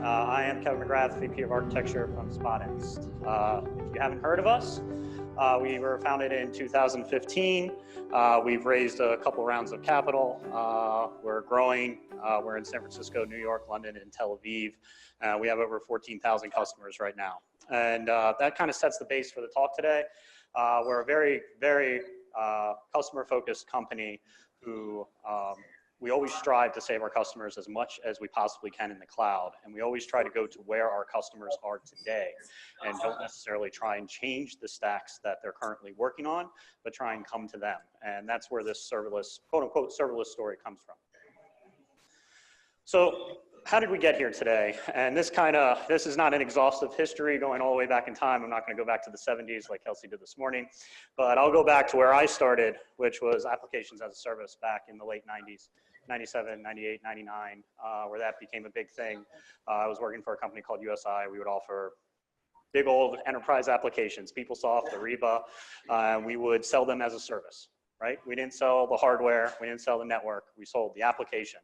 I am Kevin McGrath, VP of Architecture from Spotinst. If you haven't heard of us, we were founded in 2015. We've raised a couple rounds of capital. We're growing. We're in San Francisco, New York, London, and Tel Aviv. We have over 14,000 customers right now. And that kind of sets the base for the talk today. We're a very, very customer-focused company who we always strive to save our customers as much as we possibly can in the cloud. And we always try to go to where our customers are today and don't necessarily try and change the stacks that they're currently working on, but try and come to them. And that's where this serverless, quote unquote, serverless story comes from. So how did we get here today? And this is not an exhaustive history going all the way back in time. I'm not going to go back to the 70s like Kelsey did this morning, but I'll go back to where I started, which was applications as a service back in the late 90s. 97, 98, 99, where that became a big thing. I was working for a company called USI. We would offer big old enterprise applications, PeopleSoft, Ariba, and we would sell them as a service, right? We didn't sell the hardware, we didn't sell the network, we sold the application.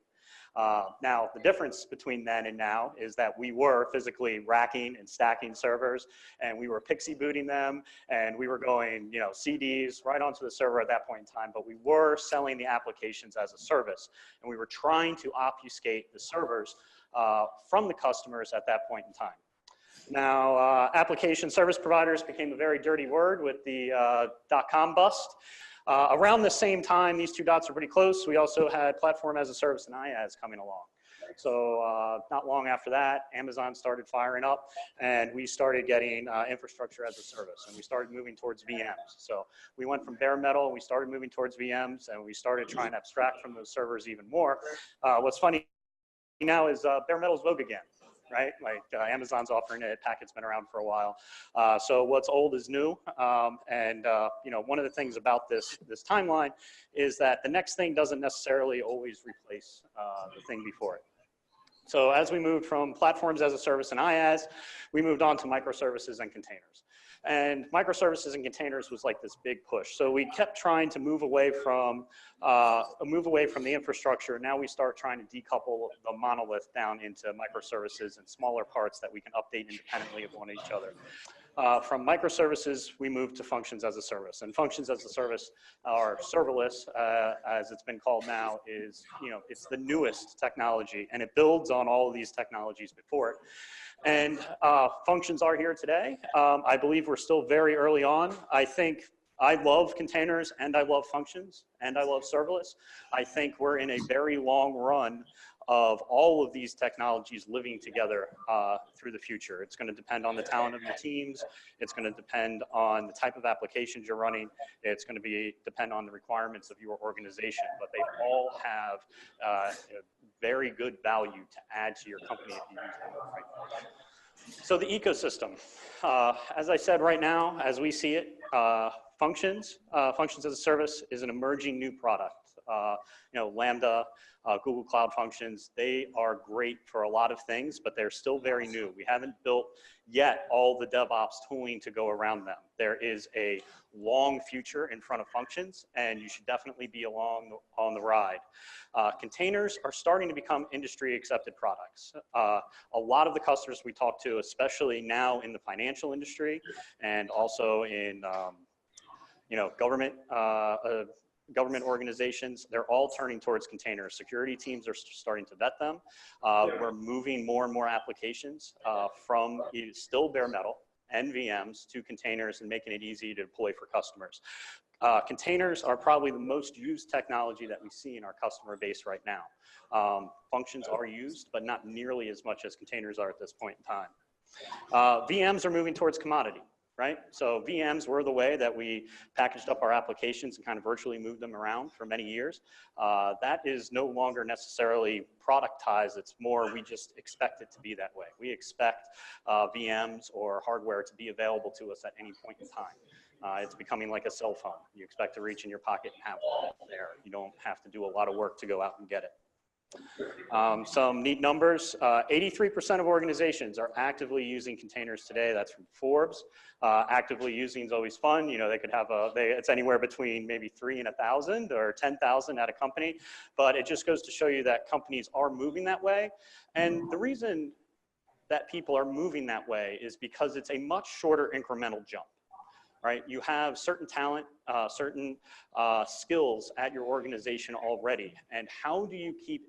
Now, the difference between then and now is that we were physically racking and stacking servers, and we were pixie booting them, and we were going, CDs right onto the server at that point in time, but we were selling the applications as a service, and we were trying to obfuscate the servers from the customers at that point in time. Now, application service providers became a very dirty word with the .com bust. Around the same time, these two dots are pretty close. We also had platform as a service and IaaS coming along. So not long after that, Amazon started firing up, and we started getting infrastructure as a service, and we started moving towards VMs. So we went from bare metal, we started moving towards VMs, and we started trying to abstract from those servers even more. What's funny now is bare metal's vogue again. Right? Like Amazon's offering it, Packet's been around for a while. So what's old is new. And one of the things about this timeline is that the next thing doesn't necessarily always replace the thing before it. So as we moved from platforms as a service and IaaS, we moved on to microservices and containers. And microservices and containers was like this big push. So we kept trying to move away from the infrastructure. Now we start trying to decouple the monolith down into microservices and smaller parts that we can update independently of one each other. From microservices, we moved to functions as a service. And functions as a service, or serverless, as it's been called now, is, it's the newest technology, and it builds on all of these technologies before it. And functions are here today. I believe we're still very early on. I love containers, and I love functions, and I love serverless. I think we're in a very long run of all of these technologies living together through the future. It's going to depend on the talent of your teams. It's going to depend on the type of applications you're running. It's going to depend on the requirements of your organization. But they all have very good value to add to your company if you use them right. So the ecosystem, as I said right now, as we see it, functions as a service is an emerging new product. Lambda, Google Cloud Functions, they are great for a lot of things, but they're still very new. We haven't built yet all the DevOps tooling to go around them. There is a long future in front of functions, and you should definitely be along on the ride. Containers are starting to become industry accepted products. A lot of the customers we talk to, especially now in the financial industry and also in government organizations, they're all turning towards containers. Security teams are starting to vet them. We're moving more and more applications from still bare metal and VMs to containers and making it easy to deploy for customers. Containers are probably the most used technology that we see in our customer base right now. Functions are used, but not nearly as much as containers are at this point in time. VMs are moving towards commodity. Right? So VMs were the way that we packaged up our applications and kind of virtually moved them around for many years. That is no longer necessarily productized. It's more we just expect it to be that way. We expect VMs or hardware to be available to us at any point in time. It's becoming like a cell phone. You expect to reach in your pocket and have it there. You don't have to do a lot of work to go out and get it. Some neat numbers, 83% of organizations are actively using containers today. That's from Forbes. Actively using is always fun. They could have it's anywhere between maybe 3 and 1,000 or 10,000 at a company, but it just goes to show you that companies are moving that way. And the reason that people are moving that way is because it's a much shorter incremental jump, right? You have certain talent, certain skills at your organization already, and how do you keep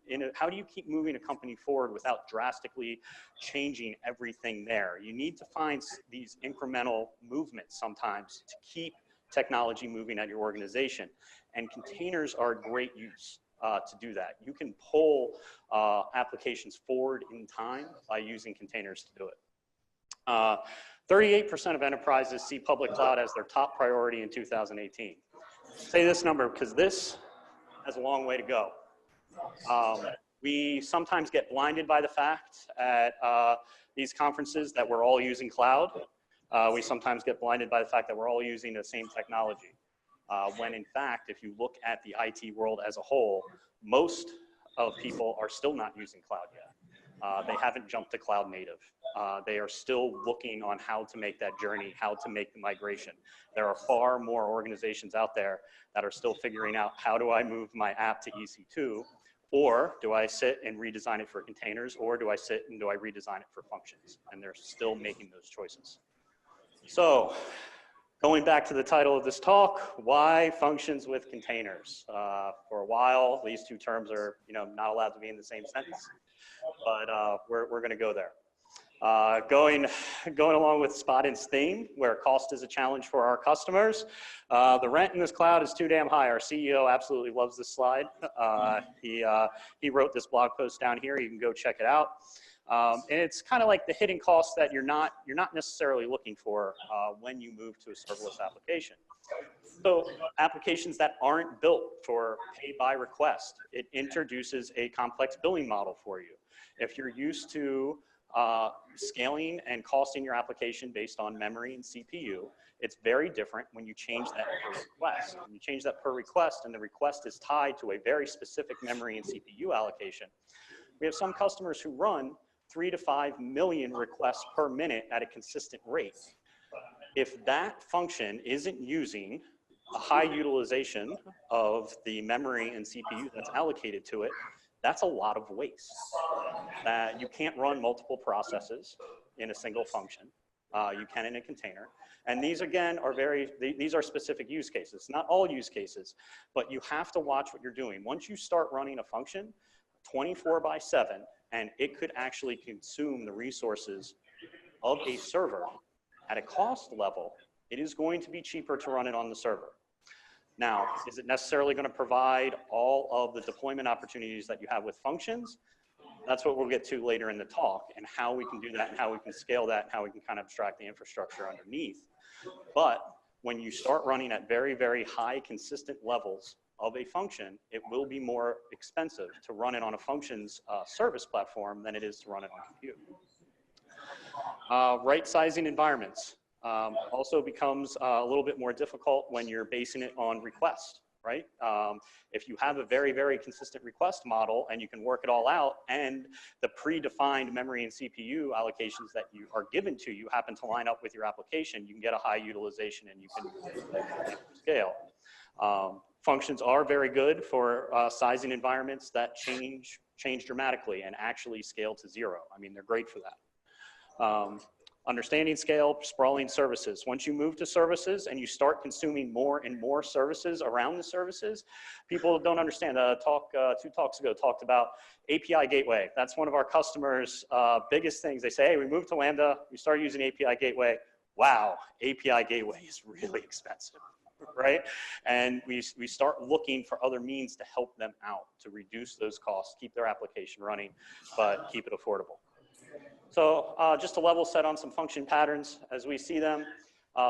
moving a company forward without drastically changing everything there? You need to find these incremental movements sometimes to keep technology moving at your organization, and containers are a great use to do that. You can pull applications forward in time by using containers to do it. 38% of enterprises see public cloud as their top priority in 2018. Say this number because this has a long way to go. We sometimes get blinded by the fact at these conferences that we're all using cloud. We sometimes get blinded by the fact that we're all using the same technology. When in fact, if you look at the IT world as a whole, most of people are still not using cloud yet. They haven't jumped to cloud native. They are still looking on how to make that journey, how to make the migration. There are far more organizations out there that are still figuring out, how do I move my app to EC2, or do I sit and redesign it for containers, or do I sit and do I redesign it for functions? And they're still making those choices. So, going back to the title of this talk, why functions with containers? For a while, these two terms are not allowed to be in the same sentence, but we're going to go there. Going along with Spotinst theme, where cost is a challenge for our customers, the rent in this cloud is too damn high. Our CEO absolutely loves this slide. He wrote this blog post down here. You can go check it out. And it's kind of like the hidden costs that you're not necessarily looking for when you move to a serverless application. So applications that aren't built for pay by request, it introduces a complex billing model for you. If you're used to scaling and costing your application based on memory and CPU, it's very different when you change that per request. When you change that per request and the request is tied to a very specific memory and CPU allocation, we have some customers who run 3 to 5 million requests per minute at a consistent rate. If that function isn't using a high utilization of the memory and CPU that's allocated to it, that's a lot of waste. You can't run multiple processes in a single function. You can in a container. And these, again, are these are specific use cases. Not all use cases, but you have to watch what you're doing. Once you start running a function 24/7, and it could actually consume the resources of a server at a cost level, it is going to be cheaper to run it on the server. Now, is it necessarily going to provide all of the deployment opportunities that you have with functions? That's what we'll get to later in the talk, and how we can do that, and how we can scale that, and how we can kind of abstract the infrastructure underneath. But when you start running at very, very high consistent levels of a function, it will be more expensive to run it on a functions service platform than it is to run it on compute. Right-sizing environments also becomes a little bit more difficult when you're basing it on request, right? If you have a very, very consistent request model and you can work it all out, and the predefined memory and CPU allocations that you are given to you happen to line up with your application, you can get a high utilization and you can scale. Functions are very good for sizing environments that change dramatically and actually scale to zero. I mean, they're great for that. Understanding scale, sprawling services. Once you move to services and you start consuming more and more services around the services, people don't understand. 2 talks ago talked about API gateway. That's one of our customers' biggest things. They say, hey, we moved to Lambda, we started using API gateway. Wow, API gateway is really expensive, right? And we start looking for other means to help them out, to reduce those costs, keep their application running, but keep it affordable. So just to level set on some function patterns as we see them,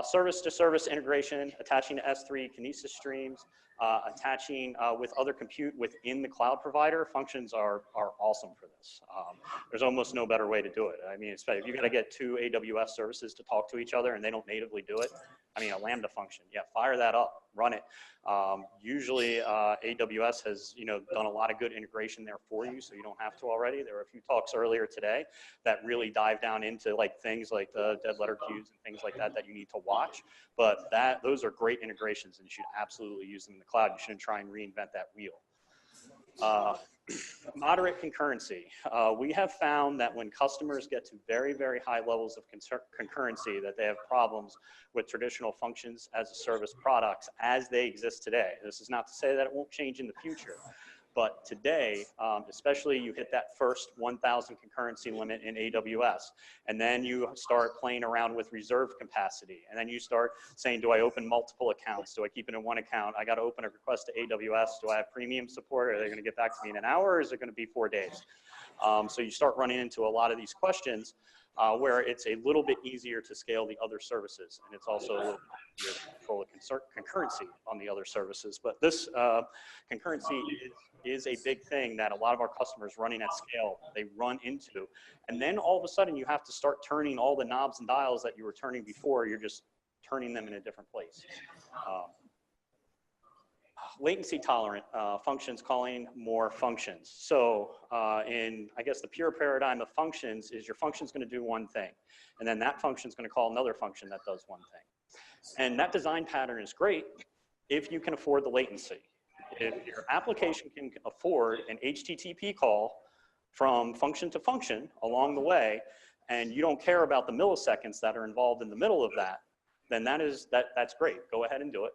service-to-service integration, attaching to S3 Kinesis streams, attaching with other compute within the cloud provider. Functions are awesome for this. There's almost no better way to do it. I mean, if you got to get 2 AWS services to talk to each other and they don't natively do it, I mean, a Lambda function, yeah, fire that up, run it. Usually AWS has done a lot of good integration there for you, so you don't have to already. There were a few talks earlier today that really dive down into things like the dead letter queues and things like that you need to watch. But those are great integrations, and you should absolutely use them in the cloud. You shouldn't try and reinvent that wheel. Moderate concurrency. We have found that when customers get to very, very high levels of concurrency, that they have problems with traditional functions as a service products as they exist today. This is not to say that it won't change in the future, but today, especially you hit that first 1,000 concurrency limit in AWS, and then you start playing around with reserve capacity, and then you start saying, do I open multiple accounts? Do I keep it in one account? I got to open a request to AWS. Do I have premium support? Are they going to get back to me in an hour, or is it going to be 4 days? So you start running into a lot of these questions where it's a little bit easier to scale the other services, and it's also a little bit easier to control the concurrency on the other services. But this concurrency is a big thing that a lot of our customers running at scale, they run into. And then all of a sudden you have to start turning all the knobs and dials that you were turning before, you're just turning them in a different place. Latency tolerant functions calling more functions. So in, I guess, the pure paradigm of functions is your function's going to do one thing, and then that function's going to call another function that does one thing. And that design pattern is great if you can afford the latency. If your application can afford an HTTP call from function to function along the way, and you don't care about the milliseconds that are involved in the middle of that, then that's great. Go ahead and do it.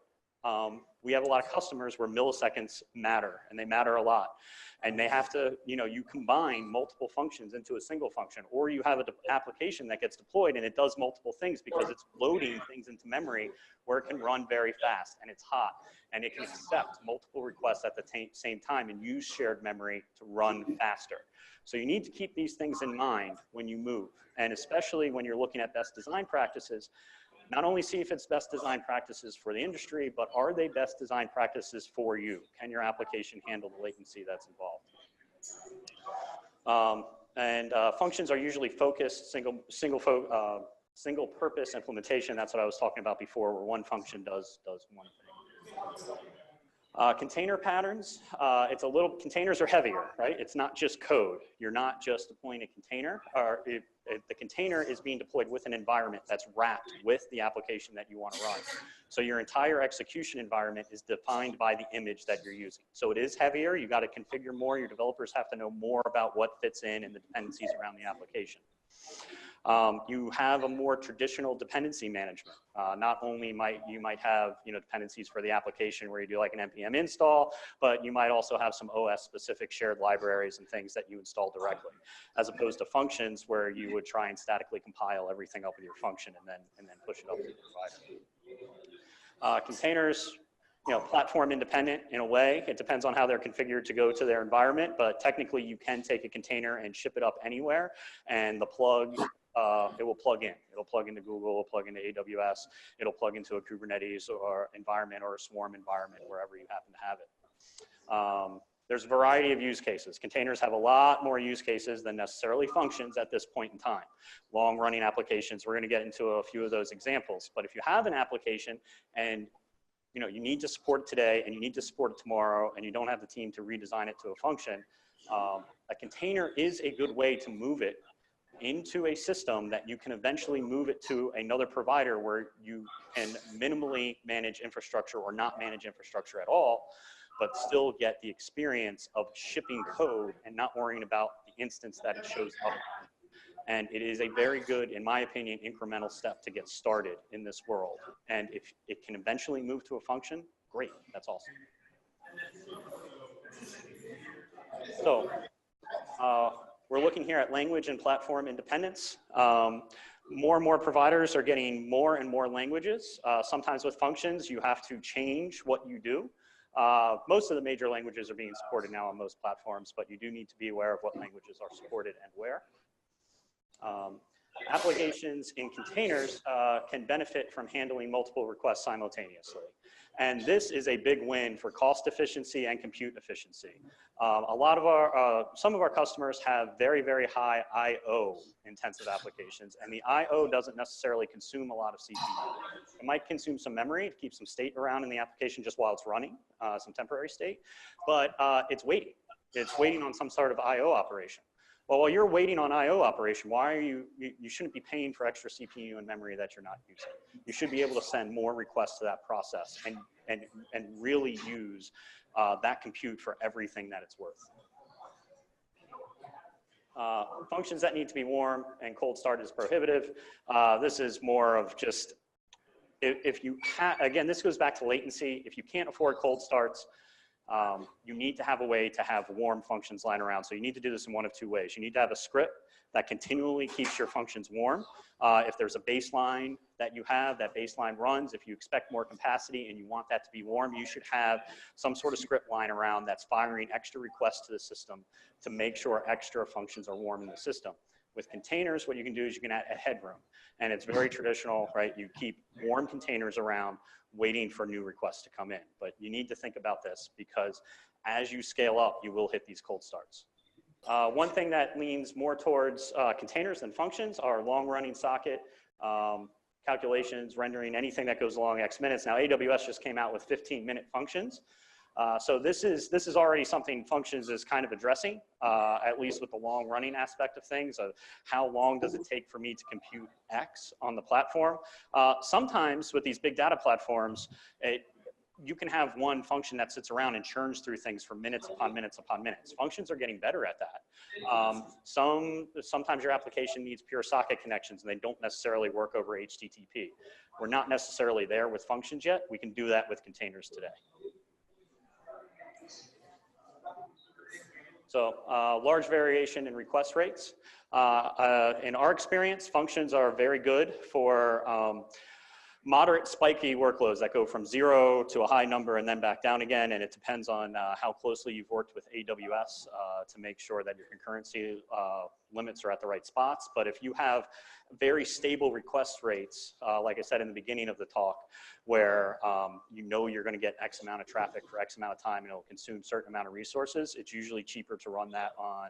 We have a lot of customers where milliseconds matter, and they matter a lot. And they have to, you combine multiple functions into a single function, or you have an application that gets deployed and it does multiple things because it's loading things into memory where it can run very fast and it's hot and it can accept multiple requests at the same time and use shared memory to run faster. So you need to keep these things in mind when you move, and especially when you're looking at best design practices. Not only see if it's best design practices for the industry, but are they best design practices for you? Can your application handle the latency that's involved? Functions are usually focused, single purpose implementation. That's what I was talking about before, where one function does one thing. Container patterns, containers are heavier, right? It's not just code. You're not just deploying a container, or the container is being deployed with an environment that's wrapped with the application that you want to run. So your entire execution environment is defined by the image that you're using. So it is heavier. You got to configure more. Your developers have to know more about what fits in and the dependencies around the application. You have a more traditional dependency management. Not only might you have dependencies for the application where you do like an npm install, but you might also have some OS specific shared libraries and things that you install directly, as opposed to functions where you would try and statically compile everything up with your function and then push it up to the provider. Containers, platform independent in a way. It depends on how they're configured to go to their environment, but technically you can take a container and ship it up anywhere, and the plug, it will plug in. It'll plug into Google, it'll plug into AWS, it'll plug into a Kubernetes or environment or a Swarm environment, wherever you happen to have it. There's a variety of use cases. Containers have a lot more use cases than necessarily functions at this point in time. Long running applications, we're gonna get into a few of those examples, but if you have an application and you need to support it today and you need to support it tomorrow and you don't have the team to redesign it to a function, a container is a good way to move it into a system that you can eventually move it to another provider where you can minimally manage infrastructure or not manage infrastructure at all, but still get the experience of shipping code and not worrying about the instance that it shows up on. And it is a very good, in my opinion, incremental step to get started in this world. And if it can eventually move to a function, great, that's awesome. So we're looking here at language and platform independence. More and more providers are getting more and more languages. Sometimes with functions, you have to change what you do. Most of the major languages are being supported now on most platforms, but you do need to be aware of what languages are supported and where. Applications in containers can benefit from handling multiple requests simultaneously. And this is a big win for cost efficiency and compute efficiency. Some of our customers have very, very high I/O intensive applications, and the I/O doesn't necessarily consume a lot of CPU. It might consume some memory to keep some state around in the application just while it's running, some temporary state, but it's waiting. It's waiting on some sort of I/O operation. Well, while you're waiting on I/O operation, why are you shouldn't be paying for extra CPU and memory that you're not using. You should be able to send more requests to that process and really use that compute for everything that it's worth. Functions that need to be warm and cold start is prohibitive. This is more of just, if you again, this goes back to latency. If you can't afford cold starts, you need to have a way to have warm functions lying around. So you need to do this in one of two ways. You need to have a script that continually keeps your functions warm. If there's a baseline that you have, that baseline runs. If you expect more capacity and you want that to be warm, you should have some sort of script lying around that's firing extra requests to the system to make sure extra functions are warm in the system. With containers, what you can do is you can add a headroom. And it's very traditional, right? You keep warm containers around waiting for new requests to come in. But you need to think about this because as you scale up, you will hit these cold starts. One thing that leans more towards containers than functions are long-running socket calculations, rendering, anything that goes along X minutes. Now, AWS just came out with 15-minute functions. So this is already something functions is kind of addressing, at least with the long-running aspect of things, of how long does it take for me to compute X on the platform. Sometimes with these big data platforms, you can have one function that sits around and churns through things for minutes upon minutes upon minutes. Functions are getting better at that. Sometimes your application needs pure socket connections and they don't necessarily work over HTTP. We're not necessarily there with functions yet. We can do that with containers today. So large variation in request rates. In our experience, functions are very good for moderate spiky workloads that go from 0 to a high number and then back down again, and it depends on how closely you've worked with AWS to make sure that your concurrency limits are at the right spots. But if you have very stable request rates, like I said in the beginning of the talk, where you know you're going to get X amount of traffic for X amount of time and it'll consume a certain amount of resources, it's usually cheaper to run that on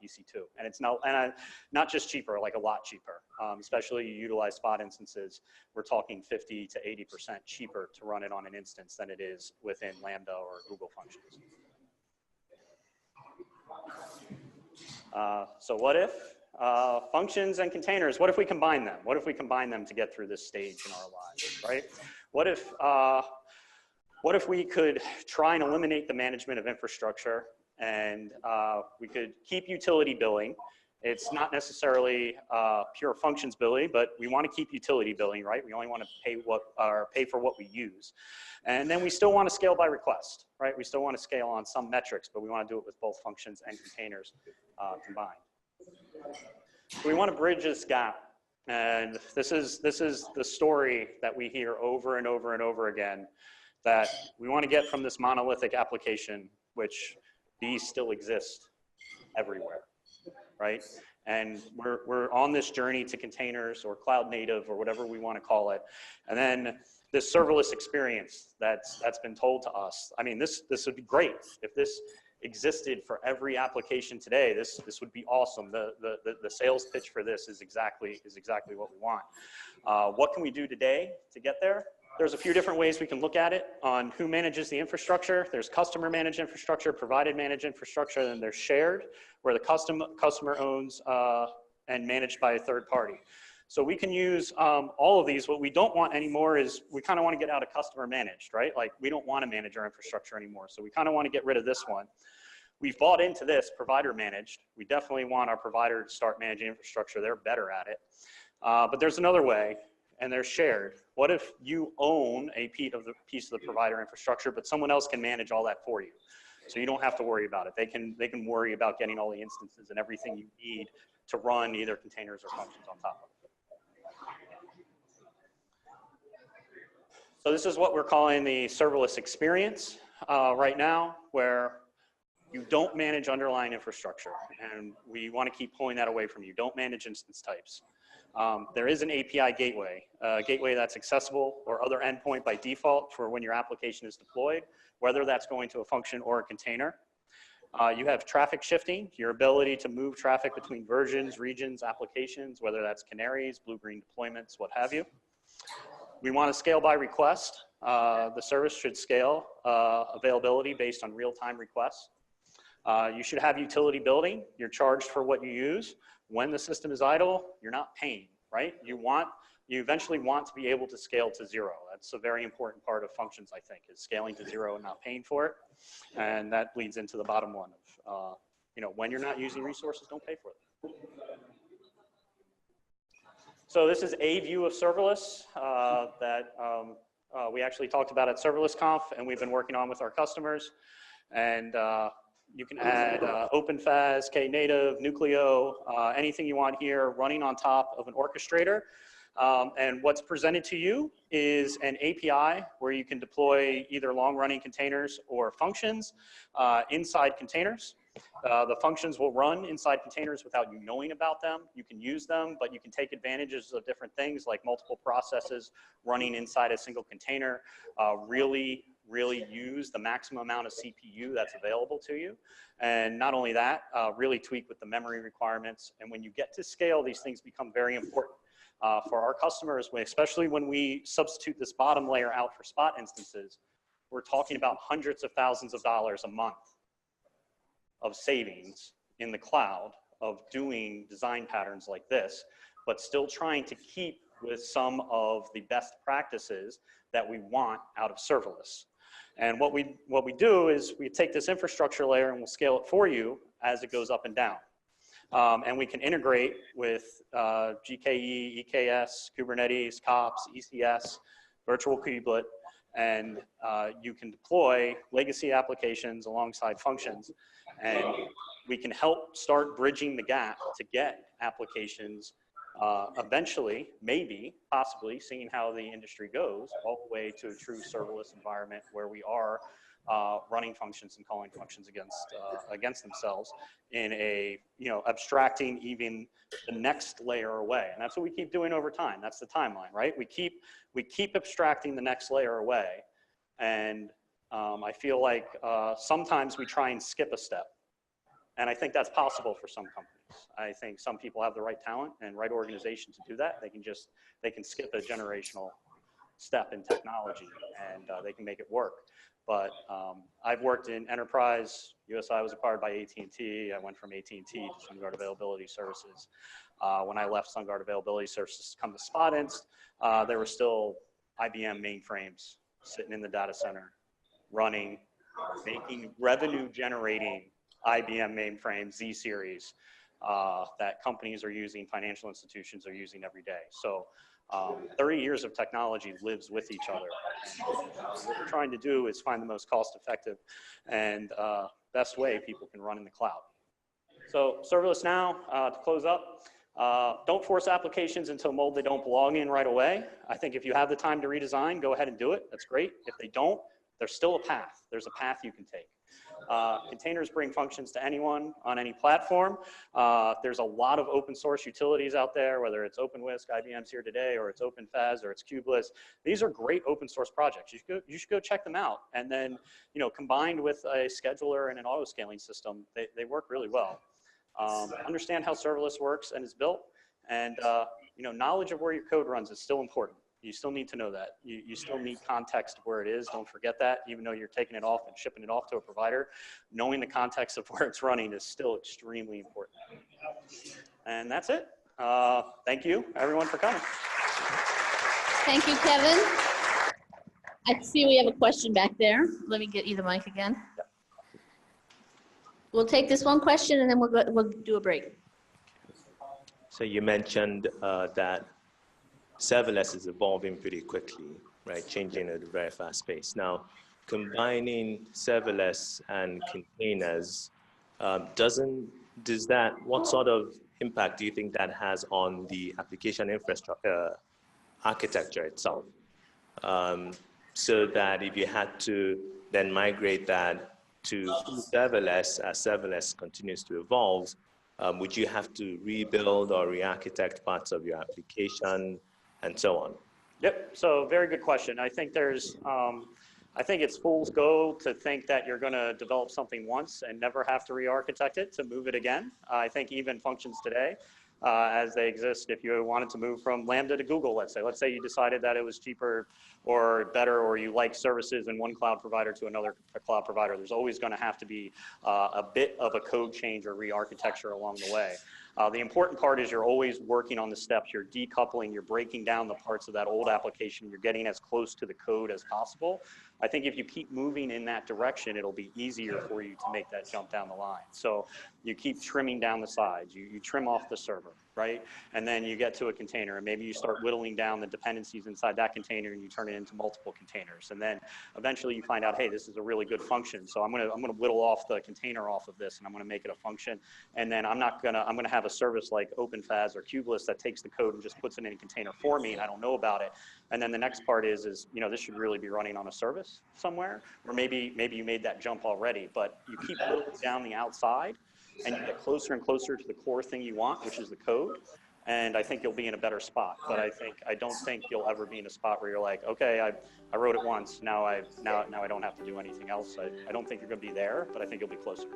EC2. And it's not just cheaper, like a lot cheaper. Especially you utilize spot instances, we're talking 50 to 80% cheaper to run it on an instance than it is within Lambda or Google Functions. So what if functions and containers, what if we combine them? What if we combine them to get through this stage in our lives, right? What if we could try and eliminate the management of infrastructure and we could keep utility billing? It's not necessarily pure functions billing, but we want to keep utility billing, right? We only want to pay for what we use. And then we still want to scale by request, right? We still want to scale on some metrics, but we want to do it with both functions and containers combined. So we want to bridge this gap. And this is the story that we hear over and over and over again, that we want to get from this monolithic application, which these still exist everywhere, right? And we're on this journey to containers or cloud native or whatever we want to call it. And then this serverless experience that's been told to us. I mean, this would be great if this existed for every application today. This would be awesome. The sales pitch for this is exactly what we want. What can we do today to get there? There's a few different ways we can look at it on who manages the infrastructure. There's customer managed infrastructure, provided managed infrastructure, and there's shared, where the customer owns and managed by a third party. So we can use all of these. What we don't want anymore is we kind of want to get out of customer managed, right? Like we don't want to manage our infrastructure anymore. So we kind of want to get rid of this one. We've bought into this provider managed. We definitely want our provider to start managing infrastructure. They're better at it. But there's another way, and they're shared. What if you own a piece of the provider infrastructure, but someone else can manage all that for you? So you don't have to worry about it. They can worry about getting all the instances and everything you need to run either containers or functions on top of it. So this is what we're calling the serverless experience right now, where you don't manage underlying infrastructure, and we want to keep pulling that away from you. Don't manage instance types. There is an API gateway, a gateway that's accessible or other endpoint by default for when your application is deployed, whether that's going to a function or a container. You have traffic shifting, your ability to move traffic between versions, regions, applications, whether that's canaries, blue-green deployments, what have you. We want to scale by request. The service should scale availability based on real-time requests. You should have utility building. You're charged for what you use. When the system is idle, you're not paying, right? You eventually want to be able to scale to zero. That's a very important part of functions, I think, is scaling to zero and not paying for it. And that leads into the bottom one of, when you're not using resources, don't pay for them. So this is a view of serverless that we actually talked about at Serverless Conf, and we've been working on with our customers. And you can add OpenFast, Knative, Nucleo, anything you want here running on top of an orchestrator. And what's presented to you is an API where you can deploy either long-running containers or functions inside containers. The functions will run inside containers without you knowing about them. You can use them, but you can take advantages of different things like multiple processes running inside a single container, really use the maximum amount of CPU that's available to you. And not only that, really tweak with the memory requirements. And when you get to scale, these things become very important. For our customers, especially when we substitute this bottom layer out for spot instances, we're talking about hundreds of thousands of dollars a month of savings in the cloud of doing design patterns like this, but still trying to keep with some of the best practices that we want out of serverless. And what we do is we take this infrastructure layer and we'll scale it for you as it goes up and down. And we can integrate with GKE, EKS, Kubernetes, COPS, ECS, virtual kubelet, and you can deploy legacy applications alongside functions. And we can help start bridging the gap to get applications eventually, maybe, possibly, seeing how the industry goes, all the way to a true serverless environment where we are running functions and calling functions against themselves in a, abstracting even the next layer away. And that's what we keep doing over time. That's the timeline, right? We keep abstracting the next layer away. And I feel like sometimes we try and skip a step. And I think that's possible for some companies. I think some people have the right talent and right organization to do that. They can skip a generational step in technology and they can make it work. But I've worked in enterprise. USI was acquired by AT&T. I went from AT&T to SunGard Availability Services. When I left SunGard Availability Services to come to Spotinst, there were still IBM mainframes sitting in the data center, running, making revenue generating IBM mainframe Z series that companies are using, financial institutions are using every day. So 30 years of technology lives with each other. And, what we're trying to do is find the most cost-effective and best way people can run in the cloud. So serverless now, to close up, don't force applications into a mold they don't belong in right away. I think if you have the time to redesign, go ahead and do it. That's great. If they don't, there's still a path. There's a path you can take. Containers bring functions to anyone on any platform. There's a lot of open source utilities out there, whether it's OpenWhisk, IBM's here today, or it's OpenFast, or it's Kubeless. These are great open source projects. You should go check them out. And then, combined with a scheduler and an auto scaling system, they work really well. Understand how serverless works and is built, and knowledge of where your code runs is still important. You still need to know that. You still need context of where it is. Don't forget that, even though you're taking it off and shipping it off to a provider, knowing the context of where it's running is still extremely important. And that's it. Thank you, everyone, for coming. Thank you, Kevin. I see we have a question back there. Let me get you the mic again. Yep. We'll take this one question and then we'll do a break. So you mentioned that serverless is evolving pretty quickly, right? Changing at a very fast pace. Now, combining serverless and containers, what sort of impact do you think that has on the application infrastructure architecture itself? So that if you had to then migrate that to serverless, as serverless continues to evolve, would you have to rebuild or re-architect parts of your application and so on? Yep, so very good question. I think I think it's fool's gold to think that you're gonna develop something once and never have to re-architect it to move it again. I think even functions today, as they exist, if you wanted to move from Lambda to Google, let's say you decided that it was cheaper or better, or you like services in one cloud provider to another cloud provider, there's always gonna have to be a bit of a code change or re-architecture along the way. The important part is you're always working on the steps, you're decoupling, you're breaking down the parts of that old application, you're getting as close to the code as possible. I think if you keep moving in that direction, it'll be easier for you to make that jump down the line. So you keep trimming down the sides, you trim off the server, right? And then you get to a container, and maybe you start whittling down the dependencies inside that container, and you turn it into multiple containers. And then eventually you find out, hey, this is a really good function. So I'm gonna whittle off the container off of this, and I'm gonna make it a function. And then I'm gonna have a service like OpenFast or Kubeless that takes the code and just puts it in a container for me, and I don't know about it. And then the next part is this should really be running on a service somewhere, or maybe you made that jump already, but you keep whittling down the outside, and you get closer and closer to the core thing you want, which is the code. And I think you'll be in a better spot. But I don't think you'll ever be in a spot where you're like, okay, I wrote it once, now I don't have to do anything else. I don't think you're gonna be there, but I think you'll be closer.